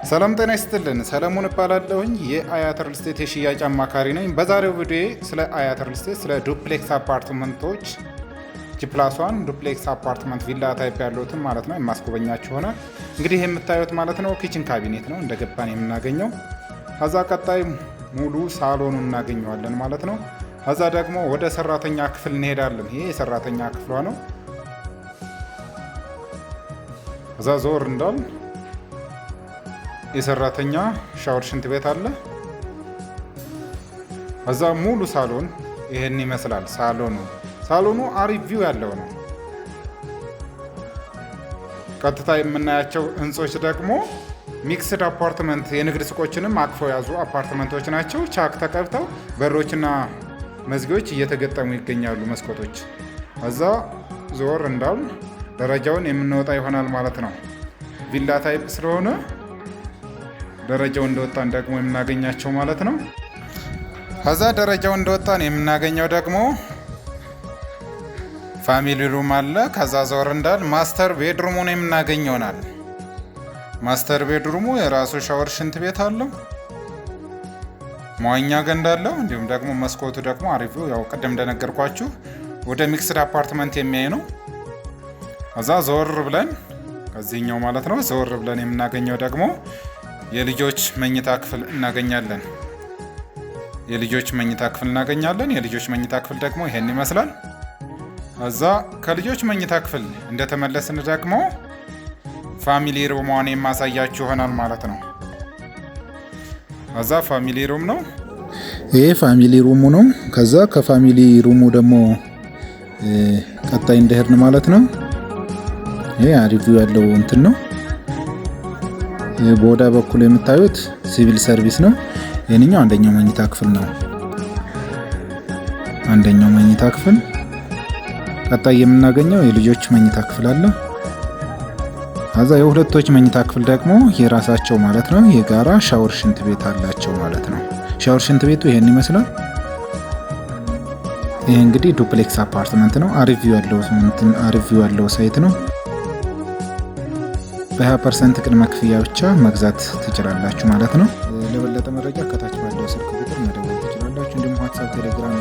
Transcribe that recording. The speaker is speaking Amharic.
ሰላም ጤና ይስጥልን። ሰለሞን እባላለሁኝ የአያት ሪል ስቴት የሽያጭ አማካሪ ነኝ። በዛሬው ቪዲዮ ስለ አያት ሪል ስቴት ስለ ዱፕሌክስ አፓርትመንቶች ጂ+1 ዱፕሌክስ አፓርትመንት ቪላ ታይፕ ያሉትን ማለት ነው የማስጎበኛችሁ ይሆናል። እንግዲህ የምታዩት ማለት ነው ኪችን ካቢኔት ነው እንደገባን የምናገኘው። ከዛ ቀጣይ ሙሉ ሳሎኑን እናገኘዋለን ማለት ነው። ከዛ ደግሞ ወደ ሰራተኛ ክፍል እንሄዳለን። ይሄ የሰራተኛ ክፍሏ ነው። ከዛ ዞር እንዳል የሰራተኛ ሻወር ሽንት ቤት አለ። ከዛ ሙሉ ሳሎን ይሄን ይመስላል። ሳሎኑ አሪፍ ቪው ያለው ነው። ቀጥታ የምናያቸው ህንጾች ደግሞ ሚክስድ አፓርትመንት የንግድ ሱቆችንም አቅፈው ያዙ አፓርትመንቶች ናቸው። ቻክ ተቀብተው በሮችና መዝጊያዎች እየተገጠሙ ይገኛሉ፣ መስኮቶች። ከዛ ዞር እንዳል ደረጃውን የምንወጣ ይሆናል ማለት ነው። ቪላ ታይፕ ስለሆነ ደረጃው እንደወጣን ደግሞ የምናገኛቸው ማለት ነው። ከዛ ደረጃው እንደወጣን የምናገኘው ደግሞ ፋሚሊ ሩም አለ። ከዛ ዞር እንዳል ማስተር ቤድሩሙን የምናገኘውናል። ማስተር ቤድሩሙ የራሱ ሻወር ሽንት ቤት አለው፣ መዋኛ ገንዳ አለው። እንዲሁም ደግሞ መስኮቱ ደግሞ አሪፉ ያው ቅድም እንደነገርኳችሁ ወደ ሚክስድ አፓርትመንት የሚያይ ነው። ከዛ ዞር ብለን ከዚህኛው ማለት ነው ዞር ብለን የምናገኘው ደግሞ የልጆች መኝታ ክፍል እናገኛለን። የልጆች መኝታ ክፍል ደግሞ ይሄን ይመስላል። ከዛ ከልጆች መኝታ ክፍል እንደተመለስን ደግሞ ፋሚሊ ሩሟን የማሳያችሁ ይሆናል ማለት ነው። ከዛ ፋሚሊ ሩም ነው ይሄ ፋሚሊ ሩሙ ነው። ከዛ ከፋሚሊ ሩሙ ደግሞ ቀጣይ እንደሄድን ማለት ነው ይሄ አሪፍ ያለው እንትን ነው። በወዳ በኩል የምታዩት ሲቪል ሰርቪስ ነው። የኛው አንደኛው መኝታ ክፍል ነው። አንደኛው መኝታ ክፍል። ቀጣይ የምናገኘው የልጆች መኝታ ክፍል አለ። ከዛ የሁለቶች መኝታ ክፍል ደግሞ የራሳቸው ማለት ነው የጋራ ሻወር ሽንት ቤት አላቸው ማለት ነው። ሻወር ሽንት ቤቱ ይሄን ይመስላል። ይሄ እንግዲህ ዱፕሌክስ አፓርትመንት ነው። አሪፍ ያለው ሳይት ነው። በ20% ቅድመ ክፍያ ብቻ መግዛት ትችላላችሁ ማለት ነው። ለበለጠ መረጃ ከታች ባለው ስልክ ቁጥር መደወል ትችላላችሁ። እንዲሁም ዋትስአፕ፣ ቴሌግራም